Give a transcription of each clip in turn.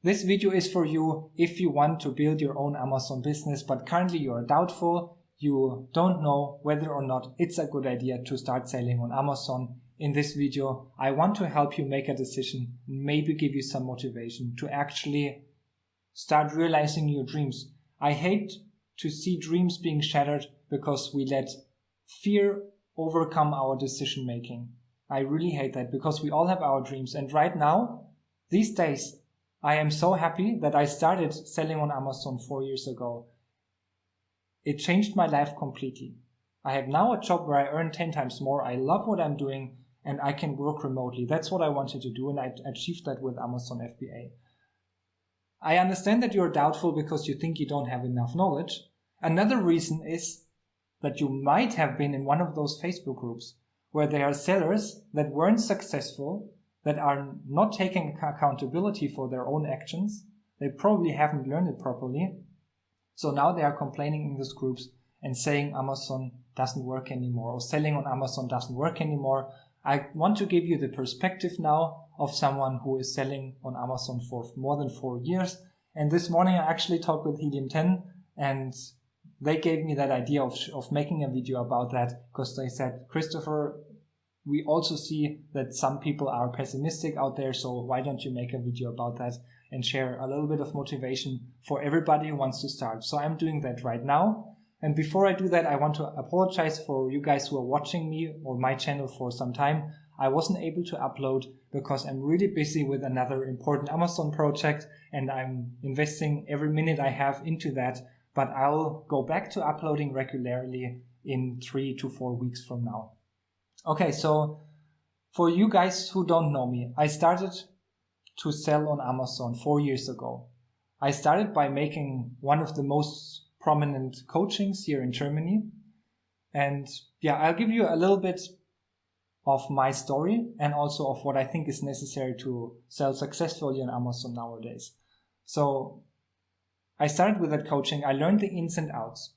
This video is for you if you want to build your own Amazon business, but currently you are doubtful, you don't know whether or not it's a good idea to start selling on Amazon. In this video, I want to help you make a decision, maybe give you some motivation to actually start realizing your dreams. I hate to see dreams being shattered because we let fear overcome our decision making. I really hate that because we all have our dreams. And right now, these days, I am so happy that I started selling on Amazon 4 years ago. It changed my life completely. I have now a job where I earn 10 times more. I love what I'm doing and I can work remotely. That's what I wanted to do, and I achieved that with Amazon FBA. I understand that you're doubtful because you think you don't have enough knowledge. Another reason is that you might have been in one of those Facebook groups where there are sellers that weren't successful, that are not taking accountability for their own actions. They probably haven't learned it properly. So now they are complaining in these groups and saying Amazon doesn't work anymore, or selling on Amazon doesn't work anymore. I want to give you the perspective now of someone who is selling on Amazon for more than 4 years. And this morning I actually talked with Helium 10 and they gave me that idea of making a video about that because they said, Christopher, we also see that some people are pessimistic out there, so why don't you make a video about that and share a little bit of motivation for everybody who wants to start. So I'm doing that right now. And before I do that, I want to apologize for you guys who are watching me or my channel for some time. I wasn't able to upload because I'm really busy with another important Amazon project and I'm investing every minute I have into that. But I'll go back to uploading regularly in 3 to 4 weeks from now. Okay, so for you guys who don't know me, I started to sell on Amazon 4 years ago. I started by making one of the most prominent coachings here in Germany. And yeah, I'll give you a little bit of my story and also of what I think is necessary to sell successfully on Amazon nowadays. So I started with that coaching. I learned the ins and outs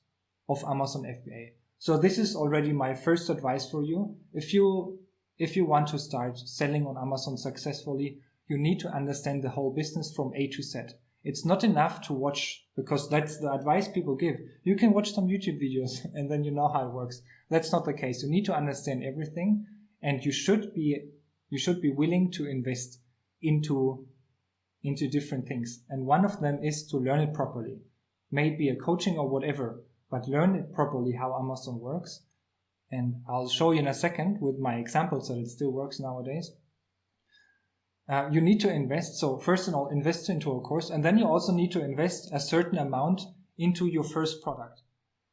of Amazon FBA. So this is already my first advice for you. If you want to start selling on Amazon successfully, you need to understand the whole business from A to Z. It's not enough to watch, because that's the advice people give. You can watch some YouTube videos and then you know how it works. That's not the case. You need to understand everything and you should be willing to invest into different things. And one of them is to learn it properly. Maybe a coaching or whatever, but learn it properly how Amazon works. And I'll show you in a second with my examples that it still works nowadays. You need to invest. So first of all, invest into a course, and then you also need to invest a certain amount into your first product.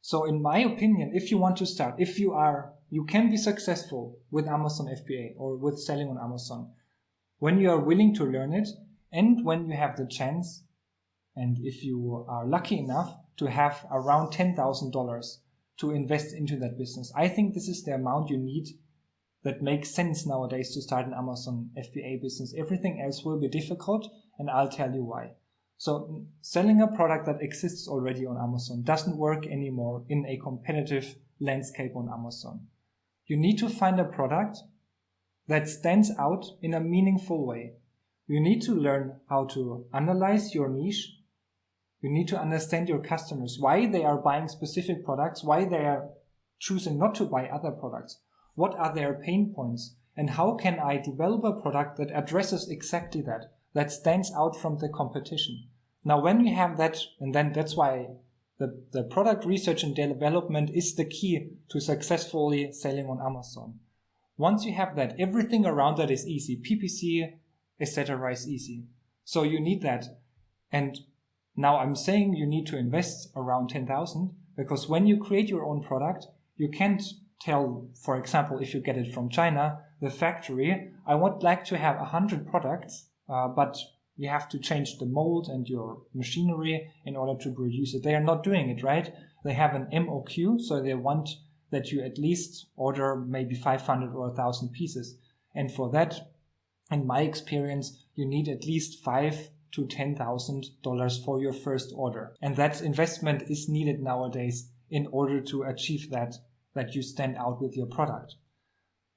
So in my opinion, if you want to start, you can be successful with Amazon FBA or with selling on Amazon when you are willing to learn it and when you have the chance, and if you are lucky enough to have around $10,000 to invest into that business. I think this is the amount you need that makes sense nowadays to start an Amazon FBA business. Everything else will be difficult, and I'll tell you why. So selling a product that exists already on Amazon doesn't work anymore in a competitive landscape on Amazon. You need to find a product that stands out in a meaningful way. You need to learn how to analyze your niche. You need to understand your customers, why they are buying specific products, why they are choosing not to buy other products. What are their pain points? And how can I develop a product that addresses exactly that stands out from the competition? Now, when we have that, and then that's why the product research and development is the key to successfully selling on Amazon. Once you have that, everything around that is easy. PPC, etc. is easy. So you need that. And now I'm saying you need to invest around 10,000 because when you create your own product, you can't tell, for example, if you get it from China, the factory, I would like to have 100 products, but you have to change the mold and your machinery in order to produce it. They are not doing it, right? They have an MOQ, so they want that you at least order maybe 500 or 1,000 pieces. And for that, in my experience, you need at least $5,000 to $10,000 for your first order. And that investment is needed nowadays in order to achieve that you stand out with your product.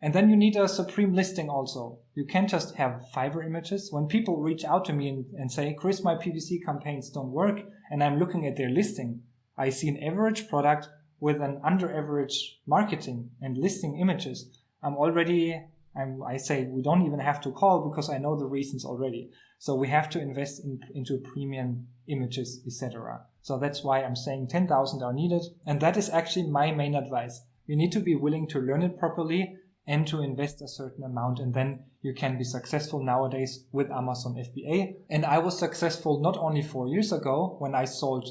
And then you need a supreme listing also. You can't just have Fiverr images. When people reach out to me and say, Chris, my PPC campaigns don't work, and I'm looking at their listing, I see an average product with an under average marketing and listing images. I say we don't even have to call because I know the reasons already. So we have to invest into premium images, etc. So that's why I'm saying 10,000 are needed. And that is actually my main advice. You need to be willing to learn it properly and to invest a certain amount, and then you can be successful nowadays with Amazon FBA. And I was successful not only 4 years ago when I sold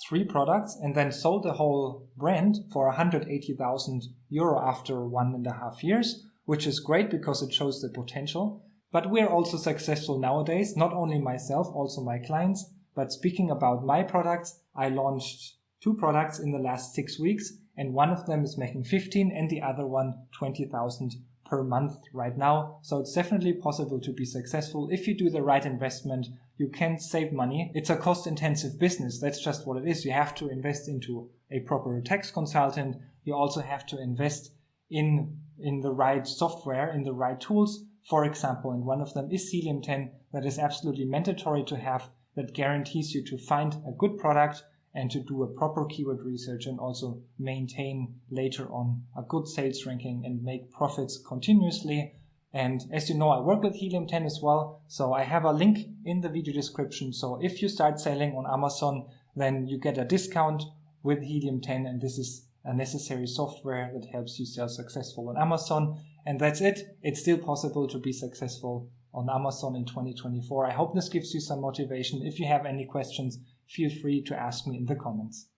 3 products and then sold the whole brand for 180,000 euro after 1.5 years, which is great because it shows the potential. But we're also successful nowadays, not only myself, also my clients. But speaking about my products, I launched 2 products in the last 6 weeks, and one of them is making 15 and the other one 20,000 per month right now. So it's definitely possible to be successful. If you do the right investment, you can save money. It's a cost-intensive business. That's just what it is. You have to invest into a proper tax consultant. You also have to invest in the right software, in the right tools, for example, and one of them is Helium 10 that is absolutely mandatory to have, that guarantees you to find a good product and to do a proper keyword research and also maintain later on a good sales ranking and make profits continuously. And as you know, I work with Helium 10 as well, so I have a link in the video description. So if you start selling on Amazon, then you get a discount with Helium 10, and this is a necessary software that helps you sell successful on Amazon. And that's it. It's still possible to be successful on Amazon in 2024. I hope this gives you some motivation. If you have any questions, feel free to ask me in the comments.